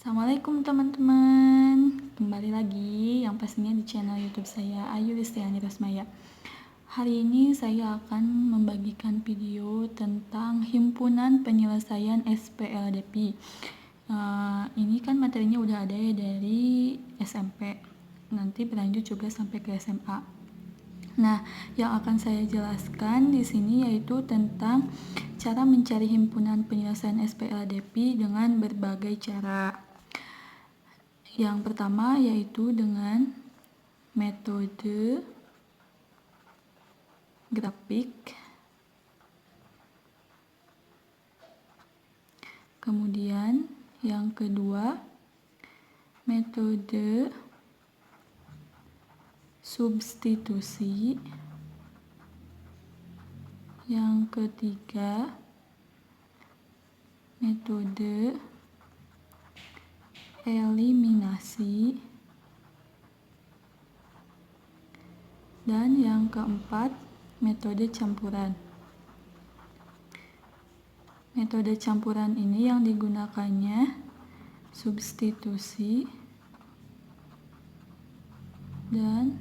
Assalamualaikum teman-teman, kembali lagi yang pastinya di channel YouTube saya Ayu Listiani Rosmaya. Hari ini saya akan membagikan video tentang himpunan penyelesaian SPLDP. Ini kan materinya udah ada ya dari SMP, nanti berlanjut juga sampai ke SMA. Nah, yang akan saya jelaskan di sini yaitu tentang cara mencari himpunan penyelesaian SPLDP dengan berbagai cara. Yang pertama yaitu dengan metode grafik. Kemudian yang kedua metode substitusi. Yang ketiga metode eliminasi. Dan yang keempat, metode campuran. Metode campuran ini yang digunakannya substitusi dan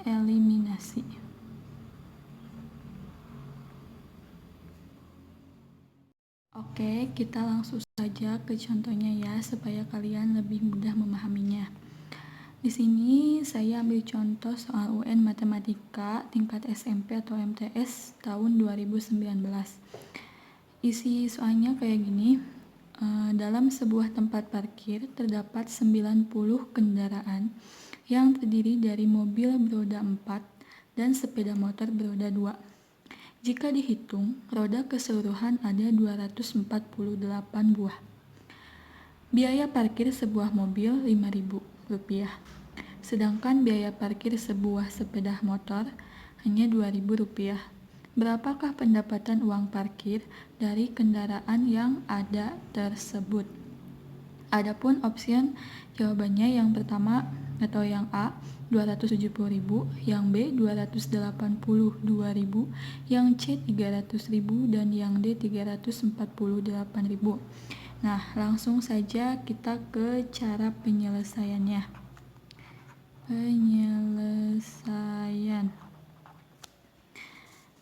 eliminasi. Oke, kita langsung saja ke contohnya ya, supaya kalian lebih mudah memahaminya. Di sini saya ambil contoh soal UN Matematika tingkat SMP atau MTS tahun 2019. Isi soalnya kayak gini. Dalam sebuah tempat parkir terdapat 90 kendaraan yang terdiri dari mobil beroda 4 dan sepeda motor beroda 2. Jika dihitung, roda keseluruhan ada 248 buah. Biaya parkir sebuah mobil Rp5.000, sedangkan biaya parkir sebuah sepeda motor hanya Rp2.000. Berapakah pendapatan uang parkir dari kendaraan yang ada tersebut? Adapun option jawabannya yang pertama atau yang A 270.000, yang B 282.000, yang C 300.000, dan yang D 348.000. Nah, langsung saja kita ke cara penyelesaiannya. Penyelesaian.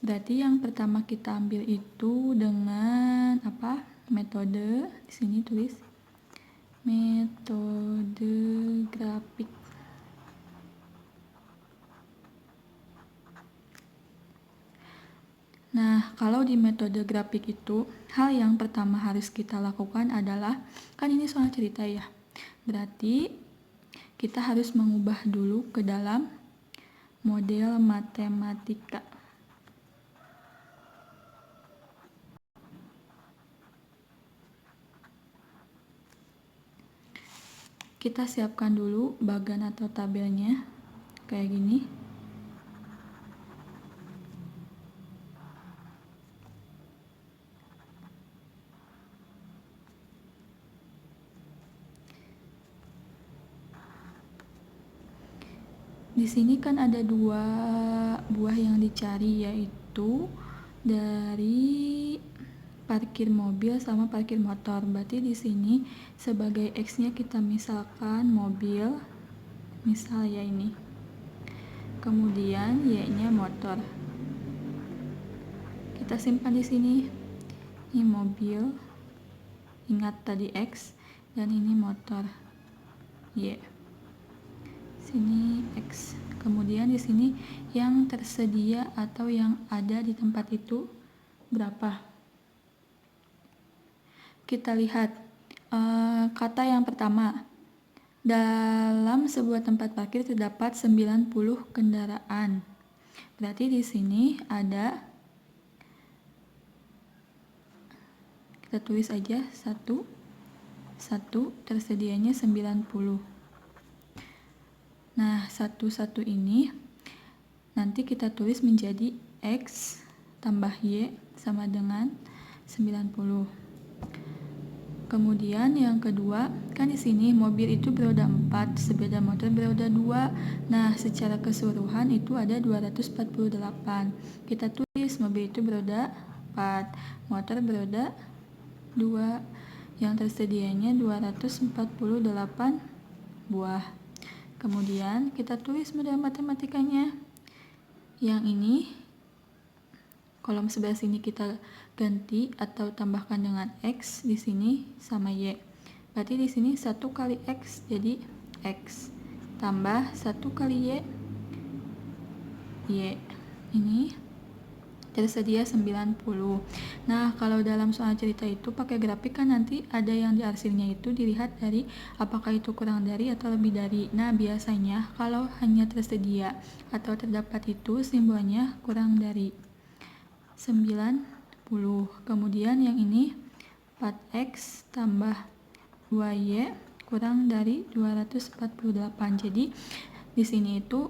Berarti yang pertama kita ambil itu dengan apa? Metode. Di sini tulis metode grafik. Nah, kalau di metode grafik itu, hal yang pertama harus kita lakukan adalah, kan ini soal cerita ya, berarti kita harus mengubah dulu ke dalam model matematika. Kita siapkan dulu bagan atau tabelnya, kayak gini. Di sini kan ada dua buah yang dicari, yaitu dari parkir mobil sama parkir motor. Berarti di sini sebagai X-nya kita misalkan mobil, misal ya ini. Kemudian Y-nya motor. Kita simpan di sini. Ini mobil. Ingat tadi X, dan ini motor. Y. Sini X. Kemudian di sini yang tersedia atau yang ada di tempat itu berapa? Kita lihat kata yang pertama. Dalam sebuah tempat parkir terdapat 90 kendaraan. Berarti di sini ada, kita tulis aja 1 tersedianya 90. Nah, 1 ini nanti kita tulis menjadi X tambah Y sama dengan 90. Kemudian yang kedua, kan di sini mobil itu beroda 4, sepeda motor beroda 2. Nah, secara keseluruhan itu ada 248. Kita tulis mobil itu beroda 4, motor beroda 2. yang tersedianya 248 buah. Kemudian kita tulis model matematikanya. Yang ini kolom sebelah sini kita ganti atau tambahkan dengan X, di sini sama Y. Berarti di sini 1 kali X jadi X tambah 1 kali Y. Ini tersedia 90. Nah, kalau dalam soal cerita itu pakai grafik kan nanti ada yang di arsirnya itu dilihat dari apakah itu kurang dari atau lebih dari. Nah, biasanya kalau hanya tersedia atau terdapat itu simbolnya kurang dari 90. Kemudian yang ini 4X tambah 2Y kurang dari 248. Jadi di sini itu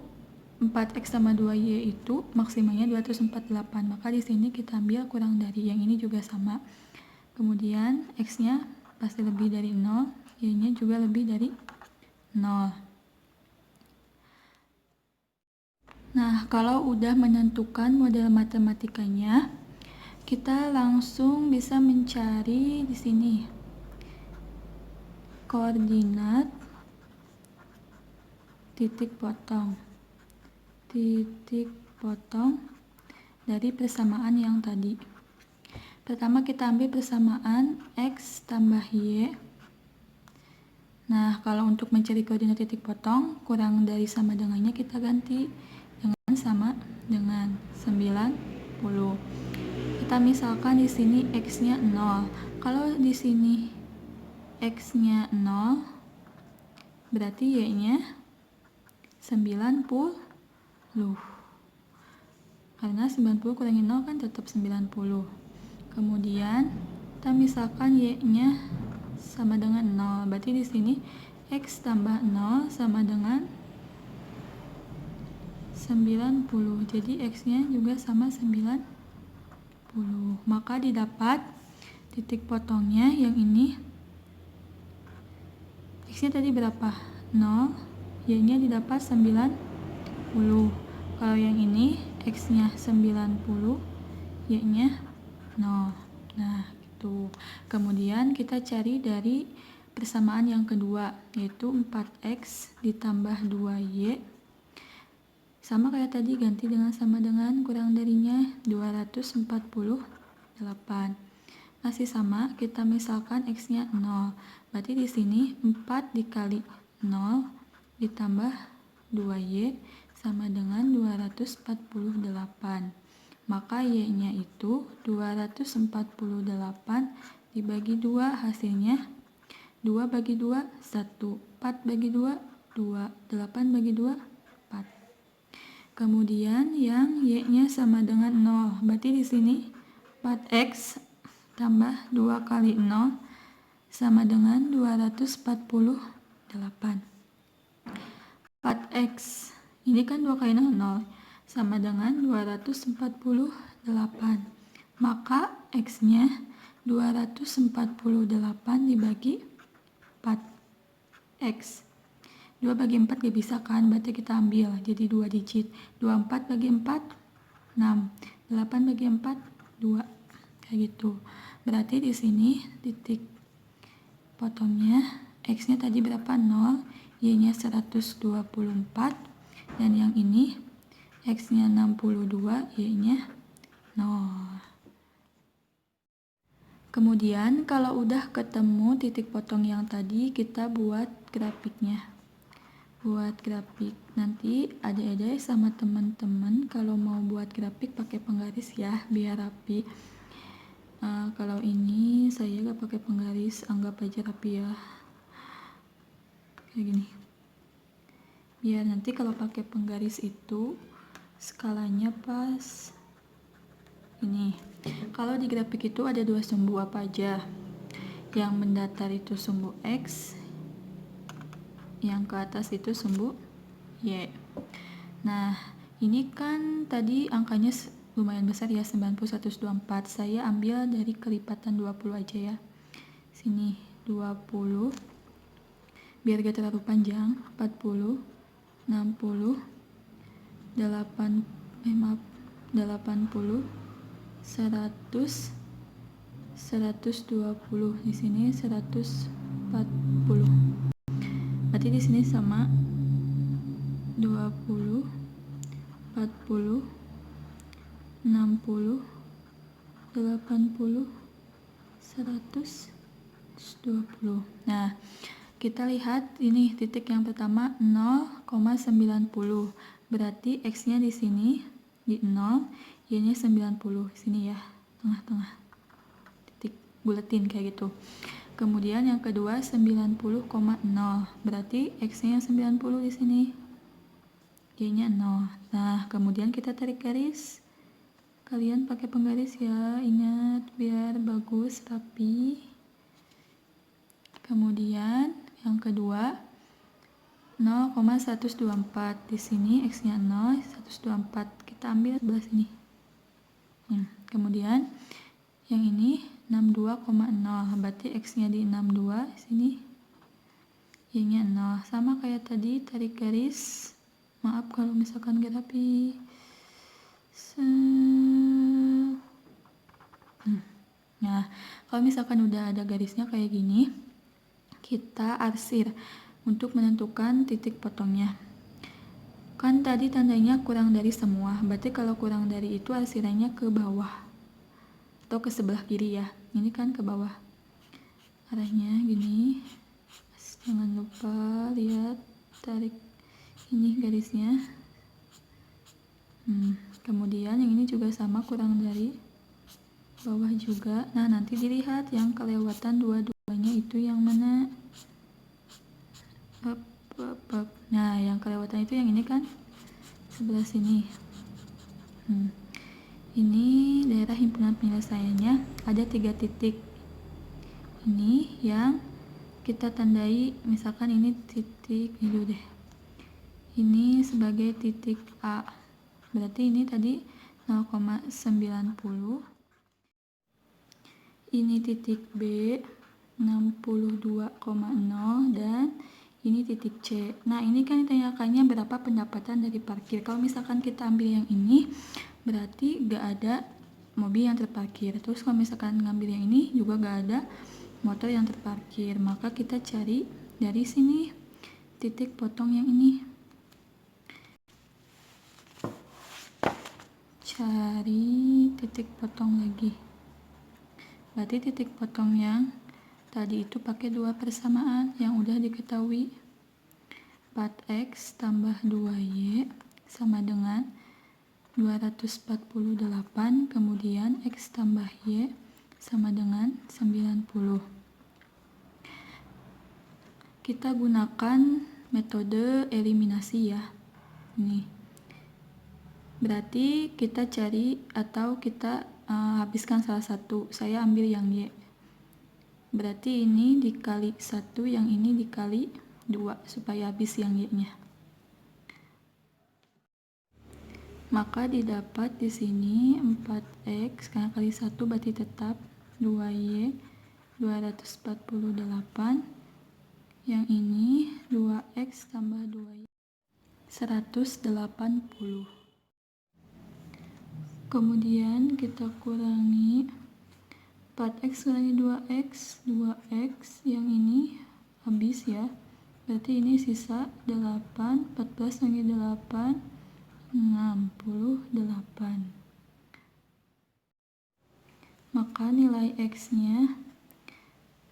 4X sama 2Y itu maksimalnya 248. Maka di sini kita ambil kurang dari. Yang ini juga sama. Kemudian X-nya pasti lebih dari 0, Y-nya juga lebih dari 0. Nah, kalau udah menentukan model matematikanya, kita langsung bisa mencari di sini koordinat titik potong dari persamaan yang tadi. Pertama kita ambil persamaan X tambah Y. Nah, kalau untuk mencari koordinat titik potong, kurang dari sama dengannya kita ganti dengan sama dengan 90. Kita misalkan di sini X-nya 0. Kalau di sini X-nya 0, berarti Y-nya 90. Karena 90 kurangi 0 kan tetap 90. Kemudian kita misalkan Y-nya sama dengan 0. Berarti di sini X tambah 0 sama dengan 90. Jadi X-nya juga sama 90. Maka didapat titik potongnya yang ini. X-nya tadi berapa? 0. Y-nya didapat 90. Kalau yang ini X-nya 90, Y-nya 0. Nah, gitu. Kemudian kita cari dari persamaan yang kedua, yaitu 4X ditambah 2Y. Sama kayak tadi, ganti dengan sama dengan kurang darinya 248. Masih sama, kita misalkan X-nya 0. Berarti di sini 4 dikali 0 ditambah 2Y sama dengan 248. Maka Y-nya itu 248 dibagi 2, hasilnya 2 bagi 2, 1. 4 bagi 2, 2. 8 bagi 2, 4. Kemudian yang Y-nya sama dengan 0. Berarti di sini 4X tambah 2 kali 0 sama dengan 248. 4X ini kan 2 kali 0, 0 sama dengan 248. Maka X-nya 248 dibagi 4. X 2 bagi 4 gak bisa kan, berarti kita ambil jadi 2 digit. 24 bagi 4 6, 8 bagi 4 2, kayak gitu. Berarti di sini titik potongnya X-nya tadi berapa? 0, Y-nya 124, dan yang ini X-nya 62, Y-nya 0. Kemudian kalau udah ketemu titik potong yang tadi, kita buat grafiknya. Buat grafik. Nanti adik-adik sama teman-teman kalau mau buat grafik pakai penggaris ya, biar rapi. Kalau ini saya gak pakai penggaris, anggap aja rapi ya. Kayak gini. Biar nanti kalau pakai penggaris itu skalanya pas. Ini. Kalau di grafik itu ada 2 sumbu apa aja? Yang mendatar itu sumbu X, yang ke atas itu sumbu Y. Nah, ini kan tadi angkanya lumayan besar ya, 90, 124. Saya ambil dari kelipatan 20 aja ya. Sini 20. Biar gak terlalu panjang. 40, 60, 80, 100, 120, di sini 140. Berarti di sini sama 20, 40, 60, 80, 100, 120. Nah, kita lihat ini titik yang pertama 0,90. Berarti X-nya di sini di 0, Y-nya 90. Sini ya, tengah-tengah. Titik buletin kayak gitu. Kemudian yang kedua 90,0. Berarti X-nya 90 di sini. Y-nya 0. Nah, kemudian kita tarik garis. Kalian pakai penggaris ya, ingat biar bagus, rapi. Kemudian yang kedua 0,124. Di sini X-nya 0, 124. Kita ambil sebelah sini. Kemudian yang ini 62,0. Berarti X-nya di 62, sini Y-nya 0. Sama kayak tadi, tarik garis. Maaf kalau misalkan gak rapi. Nah, kalau misalkan udah ada garisnya kayak gini, kita arsir untuk menentukan titik potongnya. Kan tadi tandanya kurang dari semua, berarti kalau kurang dari itu arsirannya ke bawah atau ke sebelah kiri ya. Ini kan ke bawah, arahnya gini. Jangan lupa lihat, tarik ini garisnya. Kemudian yang ini juga sama, kurang dari bawah juga. Nah, nanti dilihat yang kelewatan dua-duanya itu yang mana. Nah, yang kelewatan itu yang ini kan, sebelah sini. Ini daerah himpunan penyelesaiannya ada 3 titik. Ini yang kita tandai, misalkan ini titik ini dulu deh. Ini sebagai titik A. Berarti ini tadi 0,90. Ini titik B 62,0 dan ini titik C. Nah, ini kan ditanyakannya berapa pendapatan dari parkir. Kalau misalkan kita ambil yang ini, berarti gak ada mobil yang terparkir. Terus kalau misalkan ngambil yang ini juga gak ada motor yang terparkir. Maka kita cari dari sini titik potong yang ini. Cari titik potong lagi. Berarti titik potong yang tadi itu pakai 2 persamaan yang udah diketahui. 4X tambah 2Y sama dengan 248, kemudian X tambah Y sama dengan 90. Kita gunakan metode eliminasi ya. Ini. Berarti kita cari atau kita habiskan salah satu. Saya ambil yang Y. Berarti ini dikali 1, yang ini dikali 2 supaya habis yang Y-nya. Maka didapat di sini 4X karena kali 1 berarti tetap 2Y 248. Yang ini 2X tambah 2Y 180. Kemudian kita kurangi 4X kurangi 2X, 2X yang ini habis ya. Berarti ini sisa 8, 14 kurangi 8, 68. Maka nilai X-nya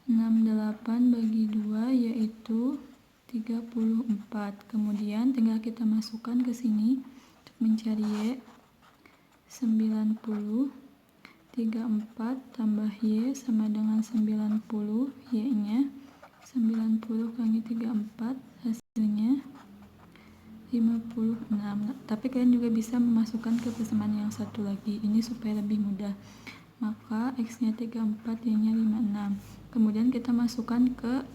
68 bagi 2 yaitu 34. Kemudian tinggal kita masukkan ke sini untuk mencari Y. 90. 34 tambah Y sama dengan 90, Y-nya 90 kurangi 34, hasilnya 56. Tapi kalian juga bisa memasukkan ke persamaan yang satu lagi, ini supaya lebih mudah. Maka X-nya 34, Y-nya 56. Kemudian kita masukkan ke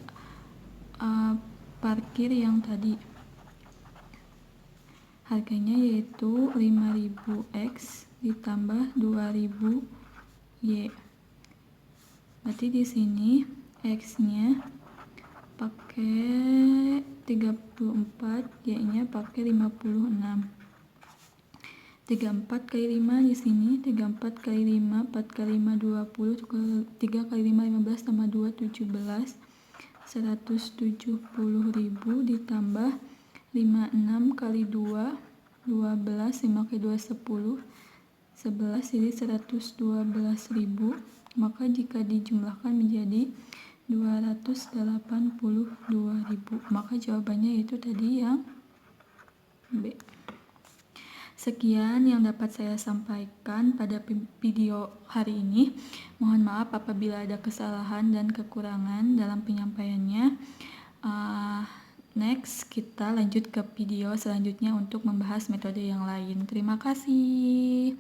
parkir yang tadi. Harganya yaitu 5000X ditambah 2000 Y. Berarti di sini X-nya pakai 34, Y-nya pakai 56. 34 kali 5 di sini, 34 kali 5, 4 kali 5 20, 3 kali 5 15 tambah 2 17, 170.000 ditambah 56 kali 2 12, 5 kali 2 10, 11 jadi 112.000, maka jika dijumlahkan menjadi 282.000, maka jawabannya itu tadi yang B. Sekian yang dapat saya sampaikan pada video hari ini. Mohon maaf apabila ada kesalahan dan kekurangan dalam penyampaiannya. Next, kita lanjut ke video selanjutnya untuk membahas metode yang lain. Terima kasih.